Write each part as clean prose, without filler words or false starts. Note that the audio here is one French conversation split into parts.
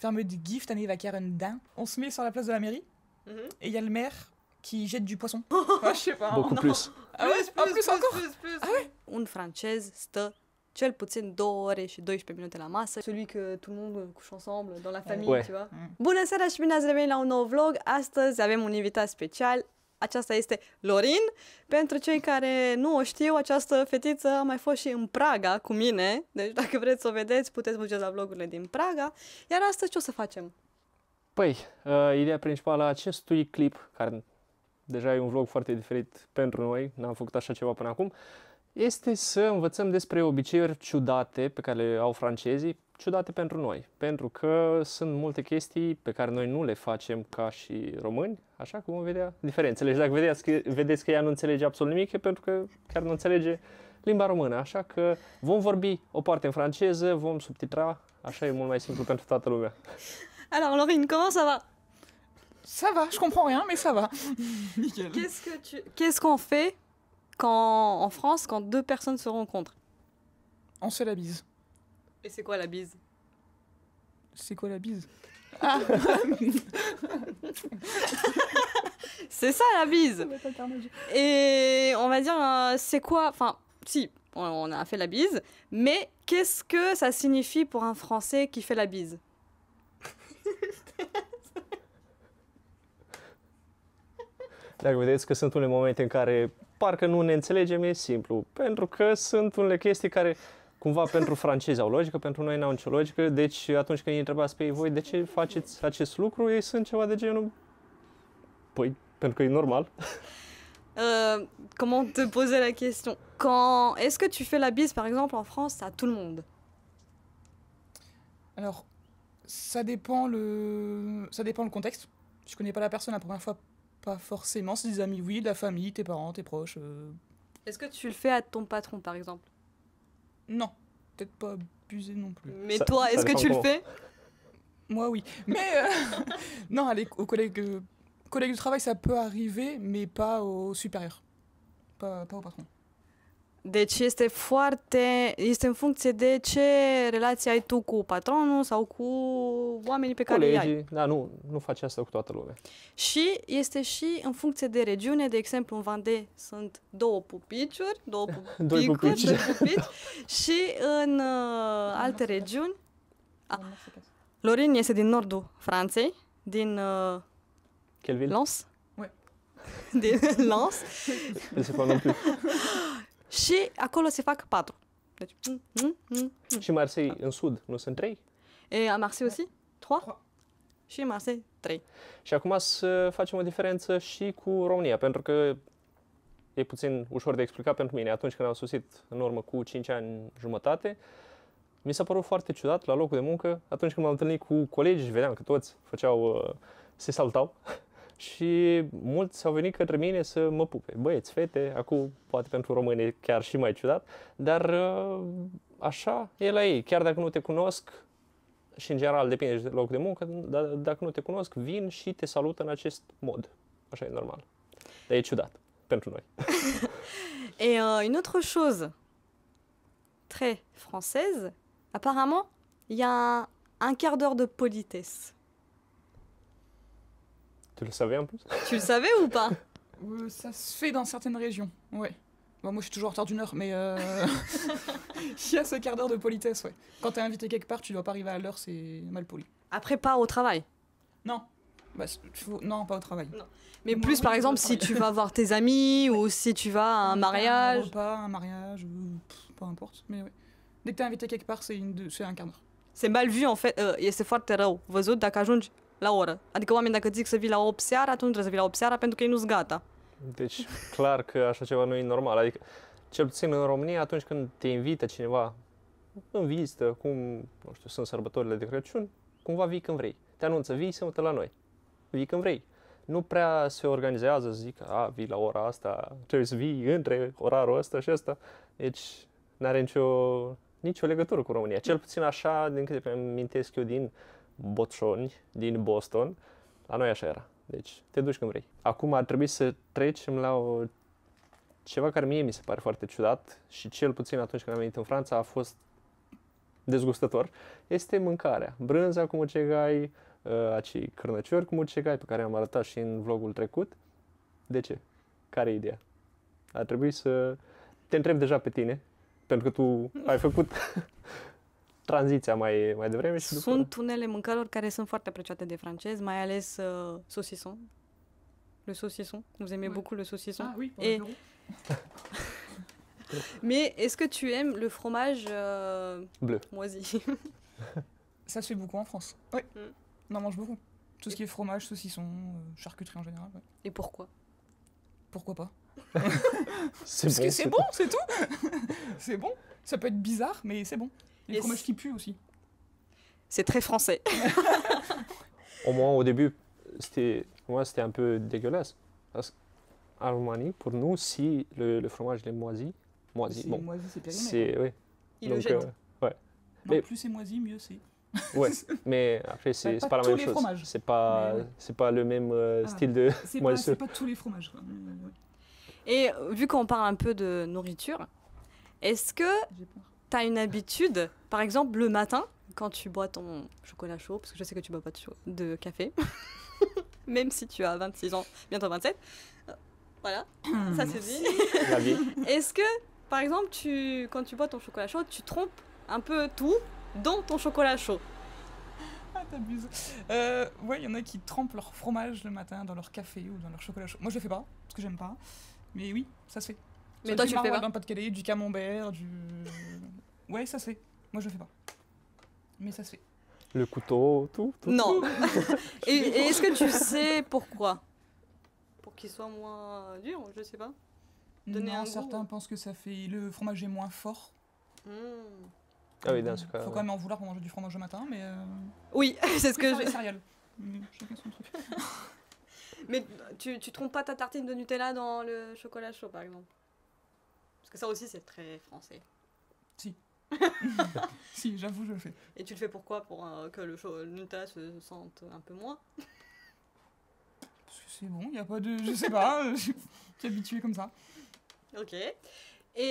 fait un mode gif, t'en va un din. On se met sur la place de la mairie, et il y a le maire qui jette du poisson. Je sais pas. Beaucoup plus. Ah ouais, plus encore. Plus. Ah ouais? Un francez stă cel puțin 2 ore și 12 minute la masă. Celui que tout le monde couche ensemble, dans la famille, Ouais. tu vois. Bună seara și bine ați revenit la un nou vlog. Astăzi avem un invitat special. Aceasta este Lorin. Pentru cei care nu o știu, această fetiță a mai fost și în Praga cu mine. Deci dacă vreți să o vedeți, puteți mergeți la vlogurile din Praga. Iar astăzi ce o să facem? Păi, ideea principală a acestui clip, care deja e un vlog foarte diferit pentru noi, n-am făcut așa ceva până acum, este să învățăm despre obiceiuri ciudate pe care le au francezii, ciudate pentru noi. Pentru că sunt multe chestii pe care noi nu le facem ca și români, așa că vom vedea diferențele. Și dacă vedeți că ea nu înțelege absolut nimic, e pentru că chiar nu înțelege limba română. Așa că vom vorbi o parte în franceză, vom subtitra, așa e mult mai simplu pentru toată lumea. Alors Laurine, comment ça va? Ça va, je comprends rien, mais ça va. Nickel. Qu'est-ce qu'on fait quand, en France quand deux personnes se rencontrent? On se fait la bise. Et c'est quoi la bise? C'est quoi la bise? Ah. C'est ça la bise. Et on va dire, c'est quoi? Enfin, si, on a fait la bise, mais qu'est-ce que ça signifie pour un Français qui fait la bise? Dacă vedeți că sunt unele momente în care parcă nu ne înțelegem, e simplu. Pentru că sunt unele chestii care cumva pentru francezi au logică, pentru noi n-au nicio logică. Deci atunci când îi întrebați pe ei, voi de ce faceți acest lucru, ei sunt ceva de genul, păi, pentru că e normal. Comment te poser la question? Quand est-ce que tu fais la bise, par exemple, en France, à tout le monde? Alors, ça dépend le contexte. Je connais pas la personne la première fois, pas forcément. C'est des amis, oui, de la famille, tes parents, tes proches. Est-ce que tu le fais à ton patron, par exemple? Non, peut-être pas abusé non plus. Mais toi, est-ce que tu le fais? Moi, oui. Mais non, allez, aux collègues du travail, ça peut arriver, mais pas aux supérieurs. Pas au patron. Deci este în funcție de ce relație ai tu cu patronul sau cu oamenii pe care îi ai. Colegii, da, nu faci asta cu toată lumea. Și este și în funcție de regiune, de exemplu în Vendée sunt două pupici și în alte regiuni. Lorin este din nordul Franței, din Lens. Ouais. Din Lens. Și acolo se fac 4. Deci, Și Marseille în sud, nu sunt 3? Et à Marseille aussi? 3? Și Marseille 3. Și acum să facem o diferență și cu România, pentru că e puțin ușor de explicat pentru mine. Atunci când am sosit în urmă cu 5 ani jumătate, mi s-a părut foarte ciudat la locul de muncă, atunci când m-am întâlnit cu colegi și vedeam că toți se saltau. Și mulți au venit către mine să mă pupe. Băieți, fete, acum poate pentru români e chiar și mai ciudat, dar așa e la ei. Chiar dacă nu te cunosc, și în general depinde de locul de muncă, dar dacă nu te cunosc, vin și te salută în acest mod. Așa e normal. Dar e ciudat pentru noi. Et une autre chose très française, apparemment, il y a un quart d'heure de politesse. Tu le savais en plus? Tu le savais ou pas? Ça se fait dans certaines régions, ouais. Bon, moi, je suis toujours en retard d'1 heure, mais il y a ce quart d'heure de politesse, ouais. Quand t'es invité quelque part, tu dois pas arriver à l'heure, c'est mal poli. Après, pas au travail? Non. Bah, non, pas au travail. Non. Mais plus, par exemple, si tu vas voir tes amis ou si tu vas à un mariage. Un repas, un mariage, peu importe, mais ouais. Dès que t'es invité quelque part, c'est un quart d'heure. C'est mal vu, en fait, este foarte rău văzut dacă ajungi la oră. Adică oamenii dacă zic să vii la 8 seara, atunci trebuie să vii la 8 seara pentru că ei nu-s gata. Deci, clar că așa ceva nu e normal. Adică, cel puțin în România, atunci când te invită cineva în vizită, cum, nu știu, sunt sărbătorile de Crăciun, cumva vii când vrei. Te anunță, vii sâmbătă la noi. Vii când vrei. Nu prea se organizează, zic, vii la ora asta, trebuie să vii între orarul ăsta și ăsta. Deci, n-are nicio legătură cu România. Cel puțin așa, din câte îmi amintesc eu din Boțoni, din Boston, la noi așa era. Deci, te duci când vrei. Acum ar trebui să trecem la ceva care mie mi se pare foarte ciudat și cel puțin atunci când am venit în Franța a fost dezgustător, este mâncarea. Brânza cu mucegai, acei cârnăciori cu mucegai pe care am arătat și în vlogul trecut. De ce? Care e ideea? Ar trebui să te întreb deja pe tine, pentru că tu ai făcut tranziția mai devreme și după... Sunt unele mâncăruri care sunt foarte apreciate de francezi, mai ales saucisson. Le saucisson. Vous aimez beaucoup le saucisson? Ah oui, pour Et- le bureau. Mais est-ce que tu aimes le fromage Bleu. moisi? Ça se fait beaucoup en France. Oui, Mm. on en mange beaucoup. Tout ce qui est fromage, saucisson, charcuterie en général. Ouais. Et pourquoi? Pourquoi pas? C'est Parce bon, que c'est bon, c'est tout. C'est bon. Ça peut être bizarre, mais c'est bon. Les Et fromages qui puent aussi. C'est très français. Au moins, au début, c'était un peu dégueulasse. Parce qu'en Roumanie, pour nous, si le fromage est moisi, C'est bon, moisi, c'est périmé. c'est... Oui. Il le Donc, jette. Non, mais- plus c'est moisi, mieux c'est. Ouais, mais après, c'est pas pas la tous même les chose. fromages. C'est Mais pas le même Ah. style de C'est moisissure. pas tous les fromages. Quoi. Ouais. Et vu qu'on parle un peu de nourriture, est-ce que J'ai peur. tu as une habitude, par exemple le matin, quand tu bois ton chocolat chaud, parce que je sais que tu bois pas de café, même si tu as 26 ans, bientôt 27, voilà, ça c'est dit. La vie. Est-ce que, par exemple, quand tu bois ton chocolat chaud, tu trompes un peu tout dans ton chocolat chaud? Ah, t'abuses. Ouais, il y en a qui trempent leur fromage le matin dans leur café ou dans leur chocolat chaud. Moi, je le fais pas, parce que j'aime pas. Mais oui, ça se fait. Mais Soit toi, du tu le fais maroilles pas? dans le Pas-de-Calais, du camembert, du... Ouais, ça se fait. Moi, je le fais pas. Mais ça se fait. Le couteau, tout. Non. Et est-ce que tu sais pourquoi? Pour qu'il soit moins dur, je sais pas. Donner Non, un goût. certains pensent que ça fait... Le fromage est moins fort. Hmm. Ah oui, dans ce cas, Faut ouais. quand même en vouloir pour manger du fromage le matin, mais... Oui, c'est ce que faire je... les céréales. Mais chacun son truc. Mais tu trompes pas ta tartine de Nutella dans le chocolat chaud, par exemple? Parce que ça aussi, c'est très français. Si, j'avoue, je le fais. Et tu le fais pourquoi? Pour que le Nutella se sente un peu moins? Parce que c'est bon, il n'y a pas de... Je sais pas, je suis habituée comme ça. Ok. E,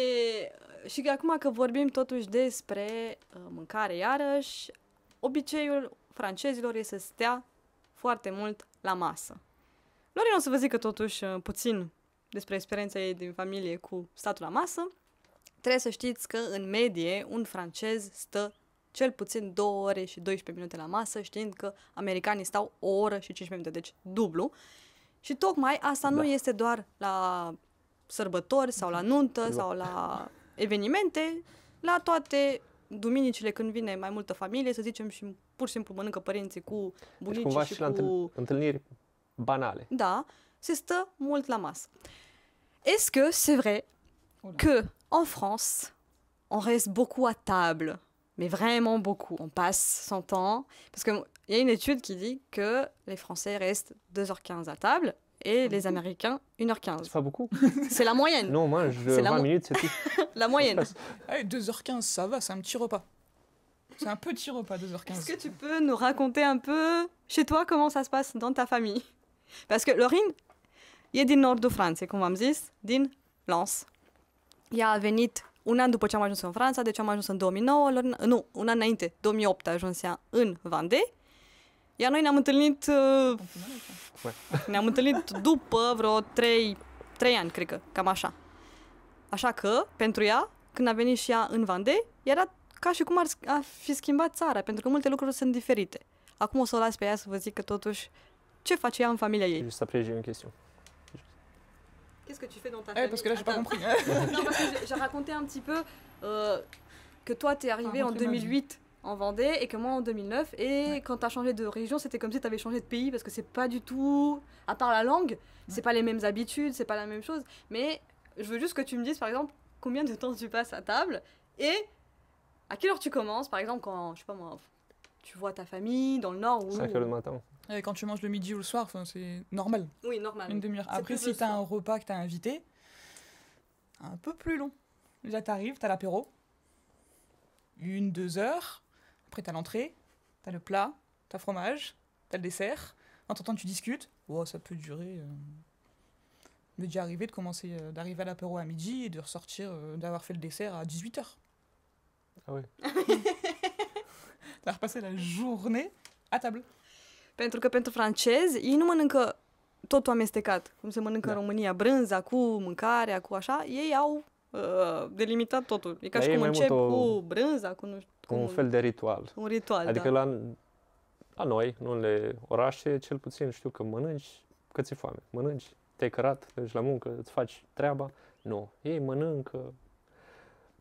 și acum că vorbim totuși despre mâncare iarăși, obiceiul francezilor este să stea foarte mult la masă. Lorin o să vă zică totuși puțin despre experiența ei din familie cu statul la masă. Trebuie să știți că în medie un francez stă cel puțin 2 ore și 12 minute la masă, știind că americanii stau o oră și 15 minute, deci dublu. Și tocmai asta nu este doar la sărbători sau la nuntă sau la evenimente, la toate duminicile când vine mai multă familie, să zicem, și pur și simplu mănâncă părinții cu Deci bunicii cumva și și la cu... întâlniri banale. Da, se stă mult la masă. Est-ce que c'est vrai Voilà. que en France, on reste beaucoup à table, mais vraiment beaucoup. On passe son temps. Parce qu'il y a une étude qui dit que les Français restent 2h15 à table et les Américains 1h15. C'est pas beaucoup? C'est la moyenne. Non, moi, C'est la 20 mo- minutes, c'est tout. La moyenne. Allez, 2h15, ça va, c'est un petit repas. C'est un petit repas, 2h15. Est-ce que tu peux nous raconter un peu chez toi comment ça se passe dans ta famille? Parce que Lorin e din nordul Franței, cum am zis, din Lens. Ea a venit un an după ce am ajuns în Franța, deci am ajuns în 2009, Lorin, nu, un an înainte, 2008 a ajuns ea în Vendée. Iar noi ne-am întâlnit, ne-am întâlnit după vreo 3 ani, cred că, cam așa. Așa că, pentru ea, când a venit și ea în Vendée, era ca și cum ar fi schimbat țara, pentru că multe lucruri sunt diferite. Acum o să o las pe ea să vă zic că totuși ce face ea în familia ei. Juste après, j'ai une question. Qu'est-ce que tu fais dans ta Ouais, parce que là, j'ai pas Attends. compris. Non, parce que j'ai raconté un petit peu que toi, t'es arrivé en Rencontrer ma vie. 2008 en Vendée et que moi en 2009. Et Ouais. quand t'as changé de région, c'était comme si t'avais changé de pays parce que c'est pas du tout, à part la langue, c'est pas les mêmes habitudes, c'est pas la même chose. Mais je veux juste que tu me dises, par exemple, combien de temps tu passes à table et à quelle heure tu commences, par exemple, quand, je sais pas moi, tu vois ta famille dans le nord ou... 5 heures du matin. Quand tu manges le midi ou le soir, c'est normal, Oui, normal. une demi-heure. C'est Après, plus le si t'as soir. un repas que t'as invité, un peu plus long. Déjà, t'arrives, t'as l'apéro, 1-2 heures. Après, t'as l'entrée, t'as le plat, t'as fromage, t'as le dessert. Entre-temps, tu discutes. Oh, ça peut durer... m'est déjà arrivé d'arriver à l'apéro à midi et de ressortir, d'avoir fait le dessert à 18 heures. Ah oui. T'as repassé la journée à table. Pentru că pentru francezi, ei nu mănâncă totul amestecat, cum se mănâncă în România, brânza cu mâncarea, cu așa, ei au delimitat totul. E ca și Dar e cum mai încep mult cu brânza, cu nu știu, Un fel de ritual. un ritual, Adică da. la noi, în unele orașe, cel puțin știu că mănânci că ți-e foame. Mănânci, te-ai cărat, te duci la muncă, îți faci treaba. Nu, ei mănâncă,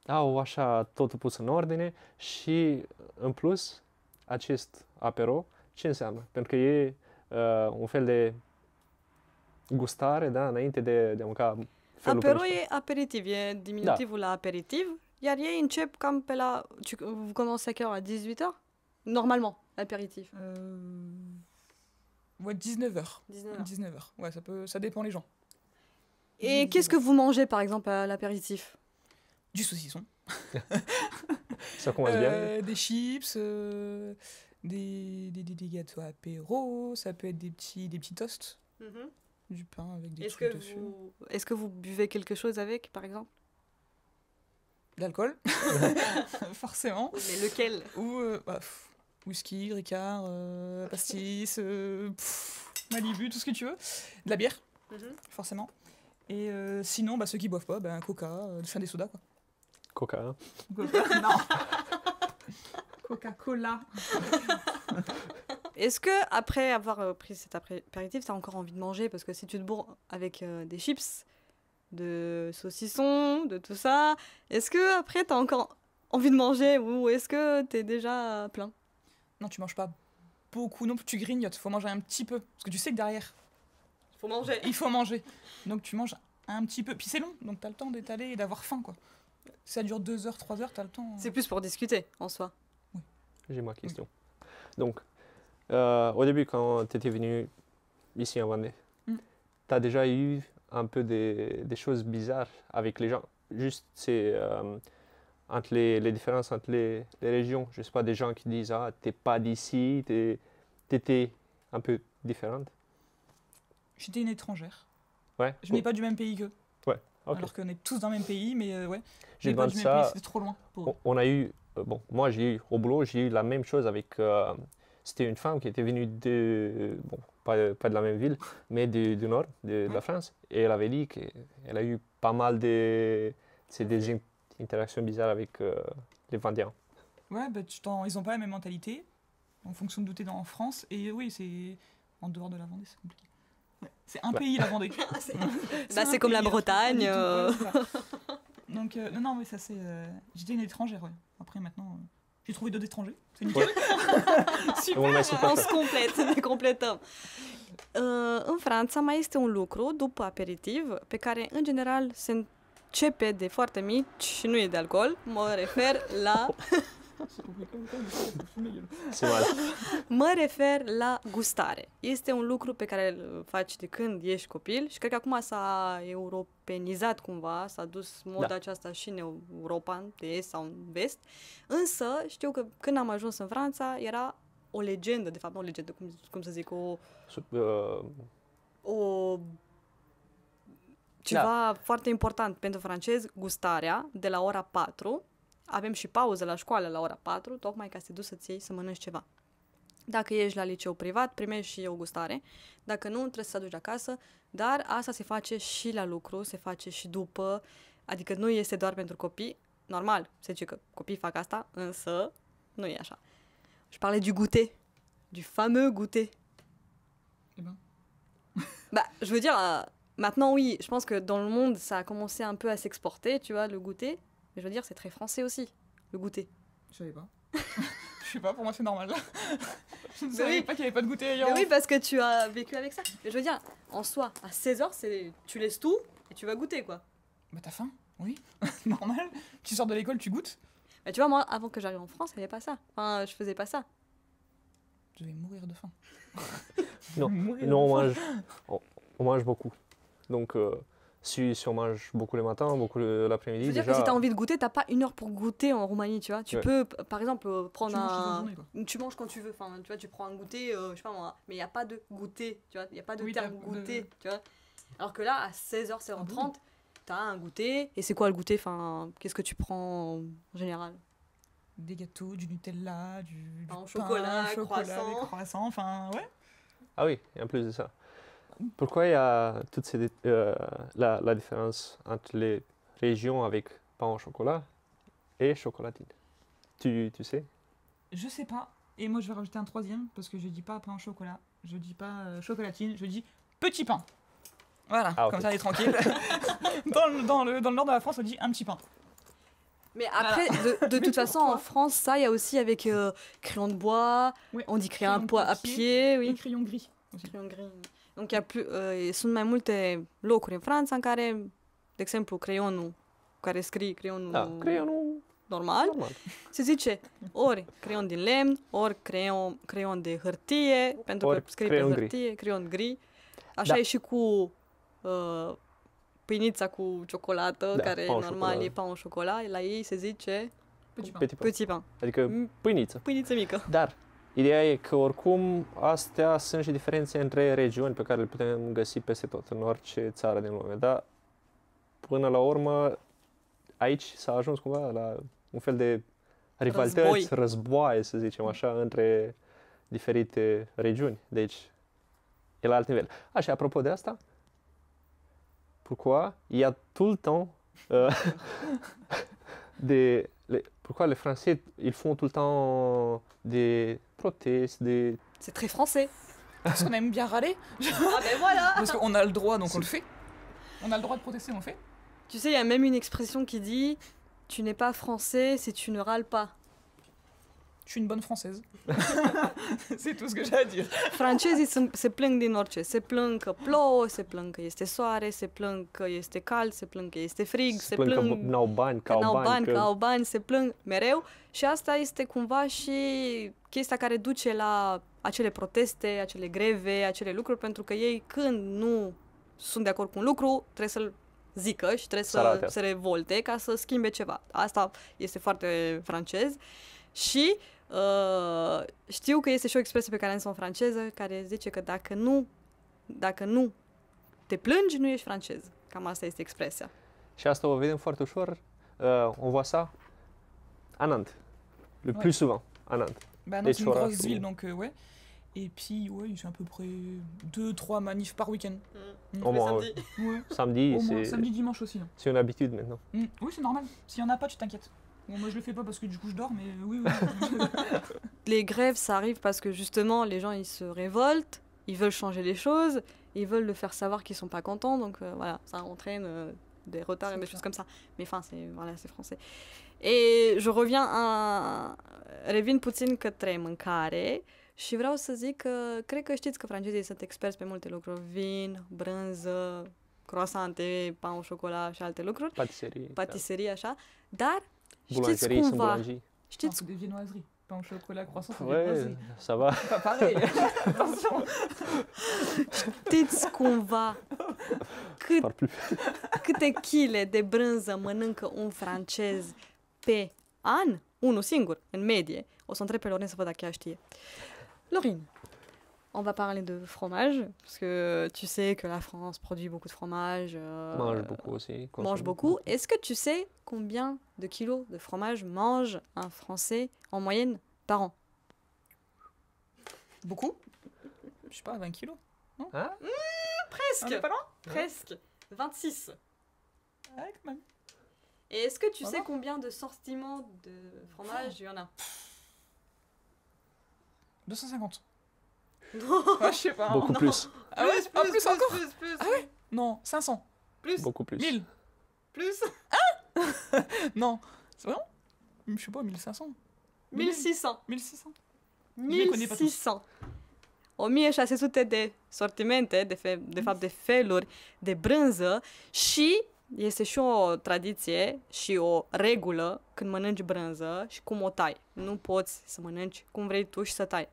au așa totul pus în ordine și în plus acest apero ce înseamnă? Pentru că e un fel de gustare, da, înainte de a mânca felul Apero principal. e aperitiv, e diminutivul la aperitiv, iar ei încep cam pe la... Vous commencez à quelle heure? À 18h? Normalement, l'apéritif. Ouais, 19h. 19h. 19h. Ouais, ça dépend les gens. Et qu'est-ce que vous mangez, par exemple, à l'apéritif? Du saucisson. Ça commence bien. Des chips, des gâteaux apéro, ça peut être des petits toasts, du pain avec des trucs dessus. Est-ce que vous buvez quelque chose avec, par exemple? De l'alcool, forcément. Mais lequel? Ou whisky, Ricard, pastis, Malibu, tout ce que tu veux. De la bière, forcément. Et sinon, ceux qui boivent pas, Coca, des sodas, quoi. Coca, hein? Coca, non. Coca-Cola. Est-ce que après avoir pris cet apéritif, t'as encore envie de manger? Parce que si tu te bourres avec des chips, de saucisson, de tout ça, est-ce que après t'as encore envie de manger ou est-ce que t'es déjà plein? Non, tu manges pas beaucoup non plus, tu grignotes. Faut manger un petit peu. Parce que tu sais que derrière, Faut manger. il faut manger. Donc tu manges un petit peu. Puis c'est long, donc t'as le temps d'étaler et d'avoir faim, quoi. Si ça dure 2 heures, 3 heures, t'as le temps. C'est plus pour discuter en soi. J'ai ma question. Donc, au début, quand tu étais venu ici en Vendée, tu as déjà eu un peu des choses bizarres avec les gens. Juste, c'est entre les différences entre les régions. Je sais pas, des gens qui disent « Ah, t'es pas d'ici, t'étais un peu différente. » J'étais une étrangère. Ouais. Je n'ai pas du même pays qu'eux. Ouais, ok. Alors qu'on est tous dans le même pays, mais ouais. J'ai pas demandé du même pays, ça. c'était trop loin pour eux. On a eu, bon, moi j'ai eu au boulot, j'ai eu la même chose avec, c'était une femme qui était venue bon, pas de la même ville, mais du nord de la France. Et elle avait dit qu'elle a eu pas mal des interactions bizarres avec les Vendiens. Ouais, ils ont pas la même mentalité, en fonction de d'où t'es en France. Et oui, c'est en dehors de la Vendée, c'est compliqué. Ouais. C'est un pays, la Vendée. C'est comme la Bretagne. Donc, non, mais ça c'est... J'étais une étrangère, ouais. Après, maintenant, j'ai trouvé d'autres étrangers. C'est nickel. Super. On se complete, ne completăm. În Franța mai este un lucru, după aperitiv, pe care în general se începe de foarte mici și nu e de alcool. Mă refer la... Mă refer la gustare. Este un lucru pe care îl faci de când ești copil și cred că acum s-a europenizat cumva, s-a dus moda aceasta și în Europa, de est sau în vest. Însă știu că când am ajuns în Franța era o legendă, de fapt, nu o legendă, cum să zic, ceva foarte important pentru francezi, gustarea de la ora 4. Avem și pauză la școală la ora 4, tocmai ca să te duci să-ți iei să mănânci ceva. Dacă ești la liceu privat, primești și o gustare. Dacă nu, trebuie să te aduci acasă. Dar asta se face și la lucru, se face și după. Adică nu este doar pentru copii. Normal, se zice că copiii fac asta, însă nu e așa. Je parlais du goûter. Du fameux goûter. Je veux dire, maintenant oui, je pense que dans le monde, ça a commencé un peu à s'exporter, tu vois, le goûter. Mais je veux dire, c'est très français aussi, le goûter. Je savais pas. Je sais pas, pour moi c'est normal. Je ne savais pas qu'il n'y avait pas de goûter ailleurs. Mais oui, parce que tu as vécu avec ça. Mais je veux dire, en soi, à 16h, tu laisses tout et tu vas goûter, quoi. Bah t'as faim, oui. Normal. Tu sors de l'école, tu goûtes. Bah tu vois, moi, avant que j'arrive en France, il n'y avait pas ça. Enfin, je faisais pas ça. Je vais mourir de faim. Non, on mange beaucoup. Donc... Si on mange beaucoup le matin, beaucoup l'après-midi, je veux dire que si tu as envie de goûter, tu n'as pas une heure pour goûter en Roumanie, tu vois. Tu peux, par exemple, prendre tu manges quand tu veux. Enfin, tu vois, tu prends un goûter, je sais pas moi. Mais il n'y a pas de goûter, tu vois. Il n'y a pas de terme goûter, tu vois. Alors que là, à 16h, 16h30, tu as un goûter. Et c'est quoi le goûter? Enfin, qu'est-ce que tu prends en général? des gâteaux, du Nutella, du Pain au pain, chocolat, chocolat, croissant. des croissants, enfin ouais. Ah oui, et en plus de ça. Pourquoi il y a toute la différence entre les régions avec pain au chocolat et chocolatine? Tu sais? Je sais pas. Et moi je vais rajouter un troisième parce que je dis pas pain au chocolat, je dis pas chocolatine, je dis petit pain. Voilà, Ah, ok. comme ça on est tranquille. dans le nord de la France on dit un petit pain. Mais après, de toute façon, en toi. France, ça, il y a aussi avec crayon de bois, Ouais. on dit crayon Crayon de de bois à papier pied, Et oui. crayon gris aussi. Crayon gris. Donc, il y a plus, sunt mai multe locuri în Franța în care, de exemplu, creionul care scrie, creionul Da, creionul normal, normal. se zice ori creion din lemn, ori creion de hârtie, pentru Ori că scrii pe creion gri. hârtie, creion gri. Așa Da. e și cu pâinița cu ciocolată, Da, care pain au normal chocolat. e pain au chocolat, la ei se zice Petit pain. Petit pain. petit pain, Adică pâiniță. pâiniță mică. Dar ideea e că oricum astea sunt și diferențe între regiuni pe care le putem găsi peste tot, în orice țară din lume. Dar până la urmă aici s-a ajuns cumva la un fel de rivalități, războaie, să zicem așa, între diferite regiuni. Deci e la alt nivel. Așa, apropo de asta, pourquoi il y a tout le temps pourquoi les Français ils font tout le temps des protestes, des C'est très français. Parce qu'on aime bien râler. Ah ben voilà. Parce qu'on a le droit donc on le fait. On a le droit de protester, on le fait. Tu sais, il y a même une expression qui dit tu n'es pas français si tu ne râles pas. Je suis une bonne française. C'est tout ce que j'ai à dire. Francezii se plâng din orice. Se plâng că plouă, se plâng că este soare, se plâng că este cald, se plâng că este frig, se plâng că plâng n-au bani, că n-au bani, că au bani, se plâng mereu. Și asta este cumva și chestia care duce la acele proteste, acele greve, acele lucruri, pentru că ei când nu sunt de acord cu un lucru, trebuie să-l zică și trebuie să se revolte ca să schimbe ceva. Asta este foarte francez. Și știu că este și o expresie pe care am zis-o în franceză, care zice că dacă nu te plângi, nu ești francez. Cam asta este expresia. Și asta o vedem foarte ușor. On voit ça à Nantes. Le plus souvent, à Nantes. Bah non, c'est une grosse ville, donc ouais. Et puis, ouais, j'ai à peu près 2-3 manifs par week-end. Au moins, samedi. Ouais. Samedi, Au moins, samedi, dimanche aussi. Hein. C'est une habitude maintenant. Oui, c'est normal. S'il n'y en a pas, tu t'inquiètes. Bon, moi, je le fais pas parce que du coup, je dors, mais oui, oui. Les grèves, ça arrive parce que justement, les gens, ils se révoltent, ils veulent changer les choses, ils veulent le faire savoir qu'ils sont pas contents, donc voilà, ça entraîne des retards et des choses comme ça. Mais enfin, c'est français. Et je revin puțin către mâncare și vreau să zic că cred că știți că francezii sunt experți pe multe lucruri, vin, brânză, croissante, pain au chocolat și alte lucruri, patiserie, așa, dar știți cumva, știți de viennoiserie, pain au chocolat, croissant, c'est ouais, viennoiserie. Ça va. Pas pareil. Attention. Știți cumva câte chile de brânză mănâncă un francez pe an? Unul singur, în medie. O să întreb pe Laurin să văd dacă ea știe. Laurin, on va parler de fromage, parce que tu sais que la France produit beaucoup de fromage. Mange beaucoup aussi. Mange beaucoup. Est-ce que tu sais combien de kilos de fromage mange un Français en moyenne par an? Beaucoup? Je sais pas, 20 kilos. Non Presque. Pas loin? Presque. 26. Ouais, quand même. Et est-ce que tu sais combien de sortiments de fromage il y en a? 250. Ouais, je sais pas. Beaucoup non. plus. Ah ouais, plus encore? plus. Ah ouais? Non, 500. Plus. Beaucoup plus. 1000. Plus. Non, c'est vrai? Je sais pas, 1500. 1600. 1600. 1600. 1600 de sortimente, de fapt de feluri de brânză și este și o tradiție și o regulă când mănânci brânză și cum o tai. Nu poți să mănânci cum vrei tu și să tai.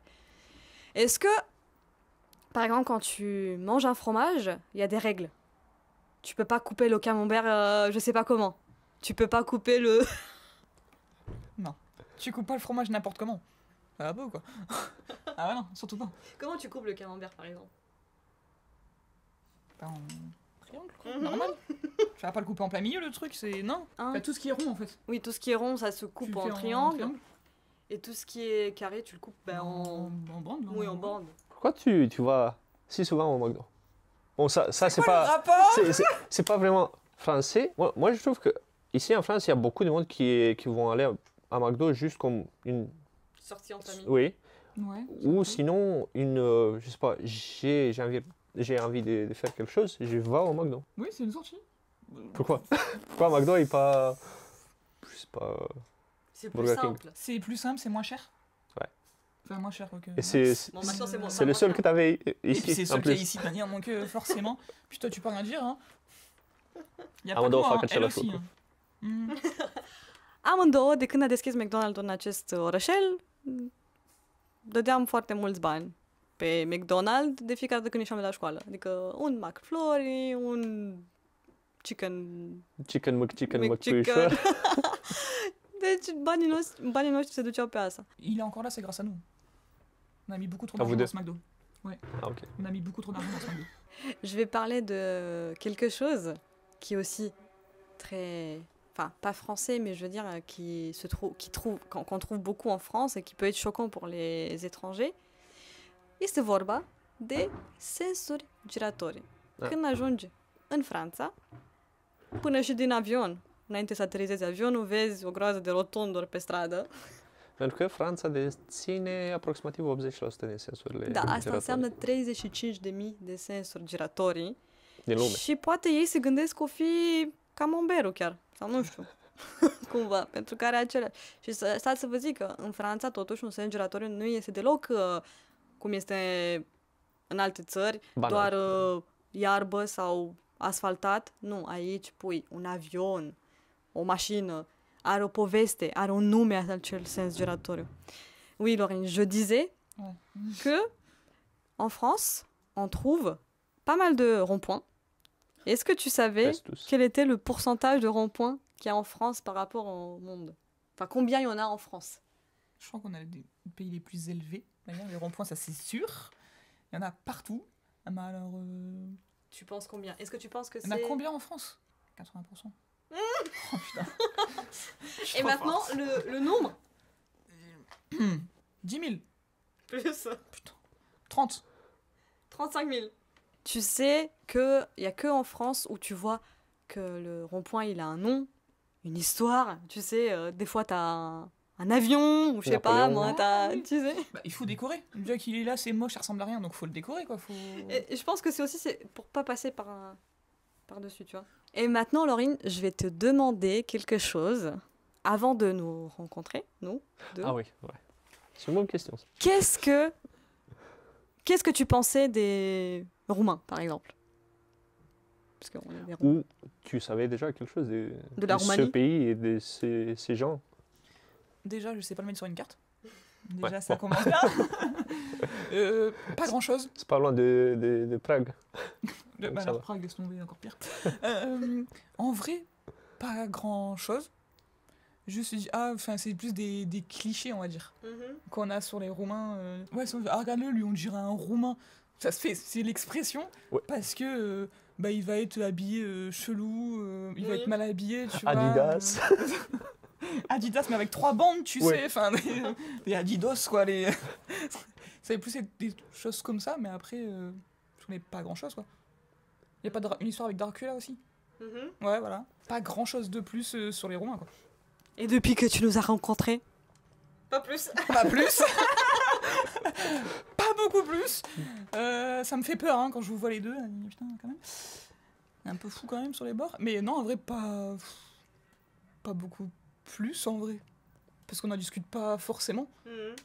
Est-ce que, par exemple, quand tu manges un fromage, il y a des règles. Tu peux pas couper le camembert, je sais pas comment. Tu peux pas couper le... Non. Tu coupes pas le fromage n'importe comment. Ça va pas ou quoi? Ah ouais, non, surtout pas. Comment tu coupes le camembert, par exemple? Pas en triangle, quoi. Normal. Tu vas pas le couper en plein milieu, le truc, c'est... Non. Bah, tout ce qui est rond, en fait. Oui, tout ce qui est rond, ça se coupe en triangle. Et tout ce qui est carré, tu le coupes en bande. Oui, en bande. Pourquoi tu vas si souvent au McDo? Bon, ça c'est Quoi le pas... rapport? C'est pas vraiment français. Moi, je trouve que ici en France, il y a beaucoup de monde qui vont aller à McDo juste comme une... Sortie en famille. Oui. Ouais. Ou sinon, je sais pas, j'ai envie de faire quelque chose, je vais au McDo. Oui, c'est une sortie. Pourquoi? Pourquoi McDo et pas... Je sais pas... C'est plus Burger King. simple. C'est plus simple, c'est moins cher. Ouais. Enfin, moins cher, ok. Et c'est Bon, maintenant, c'est moins c'est le seul que tu avais Et puis c'est ici, le en seul qu'il y a plus. ici de manière, donc forcément. Puis toi, tu peux rien dire, hein. Il y a Ah, pas mă, que două moi, fac hein, elle același aussi. lucru. Hein. Amândouă, de când a deschis McDonald's în acest orășel, dădeam foarte mulți bani pe McDonald's de fiecare dată când ieșeam de la școală. Adică un McFlurry, un chicken... Chicken McChicken. McPușor. Deci banii noștri se duceau pe asta. Il est encore là, c'est grâce à nous. On a mis beaucoup trop À vous d'argent dans deux. ce McDo. Ah, ok. On a mis beaucoup trop d'argent dans ce McDo. Je vais parler de quelque chose qui est aussi très... Enfin, pas français, mais je veux dire qu'on trouve beaucoup en France et qui peut être choquant pour les étrangers. Este vorba de sensuri giratorii. Da. Când ajungi în Franța, până și din avion, înainte să aterizezi avionul, vezi o groază de rotunduri pe stradă. Pentru că Franța deține aproximativ 80% din sensurile Da, asta giratorii înseamnă 35.000 de sensuri giratorii. din lume. Și poate ei se gândesc că o fi camemberul chiar, sau nu știu, cumva, pentru care aceleași. Și stați să vă zic că în Franța, totuși, un sens giratoriu nu este deloc cum este în alte țări, Banal. doar iarbă sau asfaltat. Nu, aici pui un avion, o mașină, are o poveste, are un nume acel sens giratoriu. Oui, Laurine, je disais Ouais. que en France, on trouve pas mal de ronds-points. Est-ce que tu savais Presque tous. quel était le pourcentage de ronds-points qu'il y a en France par rapport au monde? Enfin, combien il y en a en France? Je crois qu'on a des pays les plus élevés. D'ailleurs, les ronds-points, ça c'est sûr. Il y en a partout. Ah, mais alors, Tu penses combien? Est-ce que tu penses que il y en a c'est... combien en France? 80%. Oh putain. Je Et crois maintenant, le nombre? pas. 10 000. Plus. Putain. 30. 35 000. Tu sais qu'il n'y a que en France où tu vois que le rond-point, il a un nom, une histoire. Tu sais, des fois, tu as un avion, ou je sais pas, Napoléon. moi, tu sais. Bah, il faut décorer. Déjà qu'il est là, c'est moche, ça ressemble à rien, donc faut le décorer, quoi. Faut... Et je pense que c'est aussi pour pas passer par-dessus, tu vois. Et maintenant, Laurine, je vais te demander quelque chose avant de nous rencontrer, nous deux. Ah oui, ouais. C'est une bonne question. Ça. Qu'est-ce que tu pensais des Roumains, par exemple? Parce qu'on est des Roumains. Ou tu savais déjà quelque chose De la ce Roumanie pays et de ces gens? Déjà, je sais pas le mettre sur une carte. Déjà, Ouais, ça bon. commence bien. Pas grand-chose. C'est pas loin de Prague. Bah, Ça alors, va. Prague, laisse tomber, encore pire. En vrai, pas grand-chose. Juste, enfin, c'est plus des clichés, on va dire, qu'on a sur les Roumains. Ouais, regarde-le, lui, on dirait un Roumain. Ça se fait, c'est l'expression, Ouais. parce que il va être habillé chelou, il va Oui. être mal habillé, tu Adidas. vois. Adidas, mais avec 3 bandes, tu Ouais. sais, enfin, des Adidas, quoi. Ça va plus être des choses comme ça, mais après, je connais pas grand-chose, quoi. Il y a pas une histoire avec Dracula aussi? Ouais, voilà. Pas grand-chose de plus sur les Romains, quoi. Et depuis que tu nous as rencontrés? Pas plus. Pas plus. Pas beaucoup plus. Ça me fait peur hein, quand je vous vois les deux. Putain, quand même. Un peu fou quand même sur les bords. Mais non, en vrai, pas beaucoup plus en vrai. Parce qu'on n'en discute pas forcément.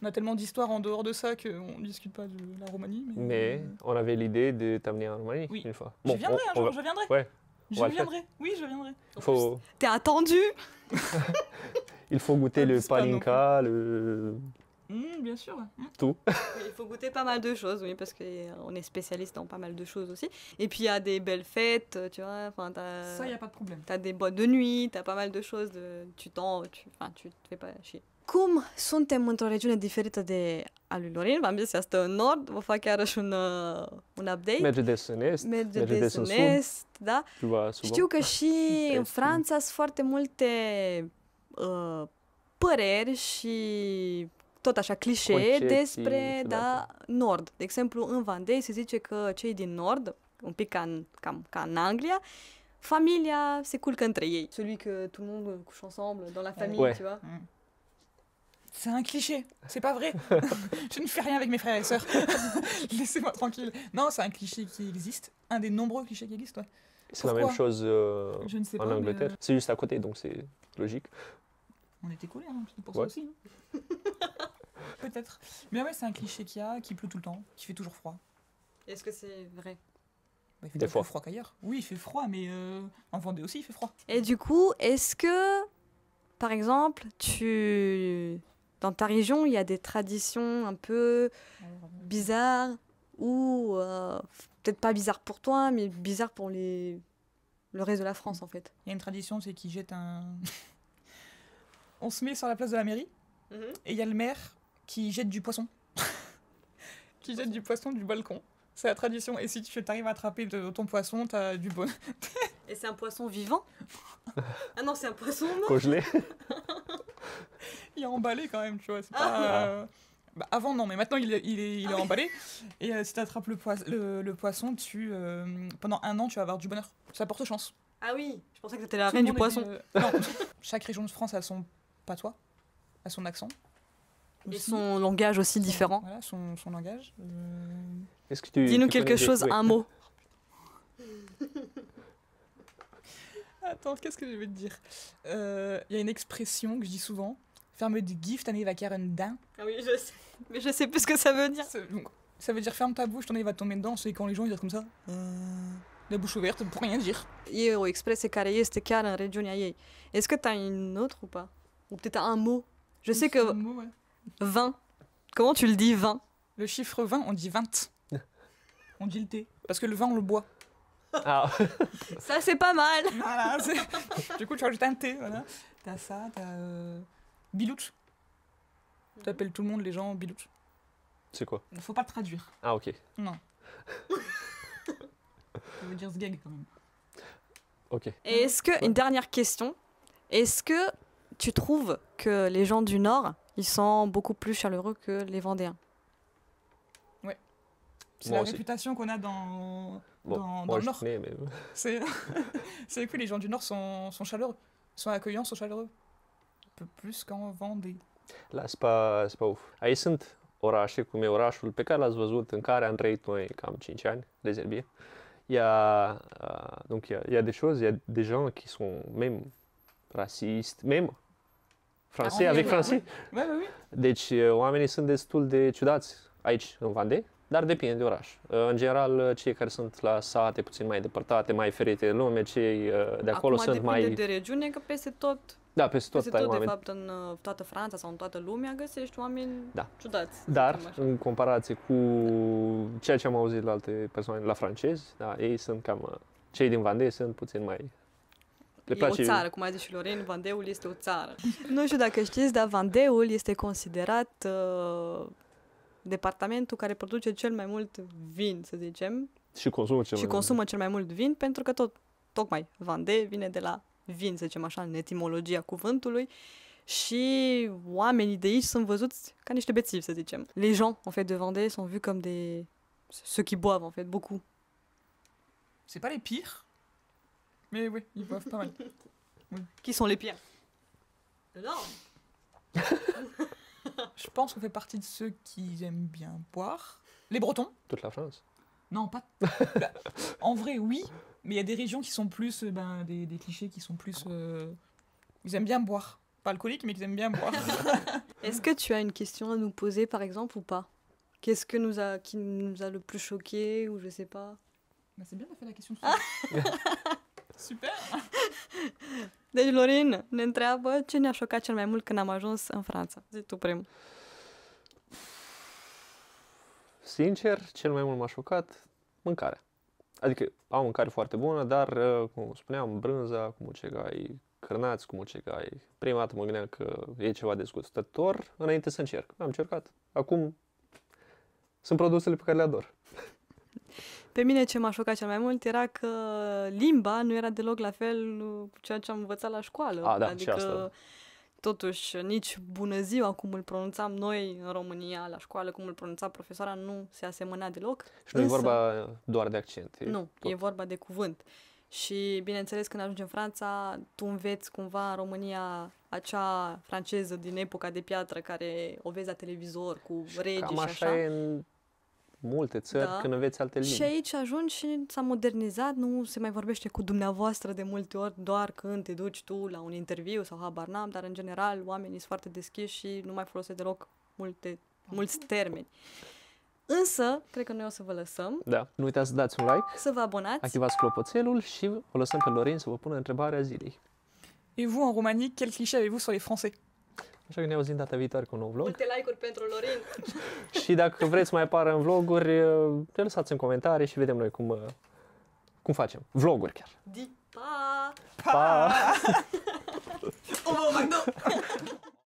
On a tellement d'histoires en dehors de ça qu'on ne discute pas de la Roumanie. Mais on avait l'idée de t'amener en Roumanie Oui. une fois. Je viendrai un on jour, va- je viendrai. Ouais, Je on va le faire. viendrai. Oui, je viendrai. faut, T'es attendu? il faut goûter le Abuse pas non palinka, le Bien sûr. tout. Il faut goûter pas mal de choses, oui, parce qu'on est spécialiste dans pas mal de choses aussi. Et puis il y a des belles fêtes, tu vois. Enfin, Ça, il n'y a pas de problème. t'as des boîtes de nuit, t'as pas mal de choses. Tu te fais pas chier. Cum suntem într-o regiune diferită de a lui Lorin, v-am zis, asta în nord, vă fac iarăși un update. Merge de în est, Merge merge de în sud. est, da? Tu vas souvent. Știu că și în Est, Franța sunt foarte multe păreri și tot așa clișee Concepții despre ciudate. nord. De exemplu, în Vendée se zice că cei din nord, un pic cam ca în Anglia, familia se culcă între ei. Celui que tout le monde couche ensemble dans la famille, Ouais. tu vois. C'est un cliché, c'est pas vrai. Je ne fais rien avec mes frères et sœurs. Laissez-moi tranquille. Non, c'est un cliché qui existe, un des nombreux clichés qui existent. Ouais. C'est la Pourquoi? même chose Je ne sais en pas. Angleterre. Mais, C'est juste à côté, donc c'est logique. on était collés, hein, c'est pour Ouais. ça aussi. hein. Peut-être. Mais ouais, c'est un cliché qu'il y a, qui pleut tout le temps, qui fait toujours froid. Est-ce que c'est vrai? Bah, il fait Des toujours fois. plus froid qu'ailleurs. Oui, il fait froid, mais en Vendée aussi, il fait froid. Et du coup, est-ce que, par exemple, dans ta région, il y a des traditions un peu bizarres ou peut-être pas bizarres pour toi, mais bizarres pour le reste de la France en fait. Il y a une tradition, c'est qu'ils jettent un... On se met sur la place de la mairie, et il y a le maire qui jette du poisson. Qui jette du poisson du balcon. C'est la tradition. Et si tu arrives à attraper ton poisson, t'as du bon. Et c'est un poisson vivant? Ah non, c'est un poisson mort. Congelé. Il est emballé quand même, tu vois. C'est pas, bah, avant, non, mais maintenant, il est emballé. Et si tu attrapes le poisson, pendant 1 an, tu vas avoir du bonheur. Ça porte chance. Ah oui, je pensais que c'était la Tout le reine du monde poisson. est, non, chaque région de France a son patois, a son accent. Et aussi. son langage aussi différent. Voilà, son langage. Est-ce que tu Dis-nous tu quelque connais chose, oui. un mot. Attends, qu'est-ce que je vais te dire? Il y a une expression que je dis souvent. Ferme de gift, t'en va carrément. Ah oui, je sais. Mais je sais plus ce que ça veut dire. Ça veut dire ferme ta bouche, t'en va tomber dedans. C'est quand les gens ils disent comme ça. La bouche ouverte pour rien dire. E o expresie care este chiar în regiunea ei. Est-ce que t'as une autre ou pas? Ou peut-être un mot? Je sais C'est un que mot, ouais. vin. Comment tu le dis, vin? Le chiffre 20, on dit 20. On dit le thé. Parce que le vin, on le boit. Ah, Ça, c'est pas mal. Voilà, du coup, tu rajoutes un thé. Voilà. T'as ça, t'as. Bilouch. T'appelles tout le monde, les gens, Bilouch. c'est quoi? Faut pas le traduire. Ah, ok. Non. Ça veut dire sgeg quand même. Ok. Et est-ce que, une dernière question, est-ce que tu trouves que les gens du Nord, ils sont beaucoup plus chaleureux que les Vendéens? C'est Moi la aussi. réputation qu'on a dans Bon, dans moi le je Nord. connais, mais C'est que les gens du Nord sont chaleureux, sont accueillants, sont chaleureux. Un peu plus qu'en Vendée. là, c'est pas ouf. Aici sunt orașe, cum e orașul pe care l-ați văzut, în care am trăit noi cam 5 ani, Rezerbier. Donc il y a des choses, il y a des gens qui sont même racistes, même français, Ah, avec oui, français. Ouais, oui. Deci oamenii sunt destul de ciudați aici, în Vendée, dar depinde de oraș. În general, cei care sunt la sate puțin mai depărtate, mai ferite de lume, cei de acolo Acum sunt depinde mai... de regiune, că peste tot, Da, peste tot ai de oameni. fapt, în toată Franța sau în toată lumea găsești oameni Da. ciudați. să Dar, zicem așa. în comparație cu ceea ce am auzit la alte persoane, la francezi, da, ei sunt cam... Cei din Vendée sunt puțin mai... Le E place... o țară, cum a zis și Lorin, Vandeul este o țară. Nu știu dacă știți, dar Vandeul este considerat departamentul care produce cel mai mult vin, să zicem, Și consumă cel și mai consumă cel mai mult vin, pentru că tocmai Vendée vine de la vin, să zicem așa, în etimologia cuvântului, și oamenii de aici sunt văzuți ca niște bețivi, să zicem. Les gens, en fait, de Vendée sont vus comme ceux qui boivent, en fait, beaucoup. C'est pas les pires, mais oui, ils boivent pas mal. Qui sont les pires? Non. Je pense qu'on fait partie de ceux qui aiment bien boire. Les Bretons? Toute la France. Non, pas. Bah, en vrai, oui, mais il y a des régions qui sont plus. Des clichés qui sont plus. Ils aiment bien boire. Pas alcooliques, mais ils aiment bien boire. Est-ce que tu as une question à nous poser, par exemple, ou pas? Qu'est-ce qui nous a le plus choqué, ou je sais pas? Bah, c'est bien, t'as fait la question. Super! Deci, Lorin ne întreabă ce ne-a șocat cel mai mult când am ajuns în Franța. Zi tu primul. Sincer, cel mai mult m-a șocat mâncarea. Adică au mâncare foarte bună, dar, cum spuneam, brânza cu mucegai, cârnați cu mucegai. Prima dată mă gândeam că e ceva dezgustător înainte să încerc. Am încercat. Acum sunt produsele pe care le ador. Pe mine ce m-a șocat cel mai mult era că limba nu era deloc la fel cu ceea ce am învățat la școală. A, da, și adică asta. totuși nici bună ziua, cum îl pronunțam noi în România la școală, cum îl pronunța profesoara, nu se asemăna deloc. Și nu e vorba doar de accent. Nu, e vorba de cuvânt. Și, bineînțeles, când ajungi în Franța, tu înveți cumva în România acea franceză din epoca de piatră care o vezi la televizor cu regi Cam și așa așa. e în multe țări când înveți alte limbi. Și aici ajungi și s-a modernizat, nu se mai vorbește cu dumneavoastră de multe ori doar când te duci tu la un interviu sau habar n-am, dar în general oamenii sunt foarte deschiși și nu mai folosesc deloc mulți termeni. Însă, cred că noi o să vă lăsăm. Da, nu uitați să dați un like, să vă abonați, activați clopoțelul și o lăsăm pe Lorin să vă pună întrebarea zilei. Et vous, en Roumanie, quel cliché avez-vous sur les Français? Așa că ne auzim data viitoare cu un nou vlog. multe like-uri pentru Lorin. Și dacă vreți să mai apară în vloguri, le lăsați în comentarii și vedem noi cum facem. Vloguri chiar. Pa! Pa! Oh, my God!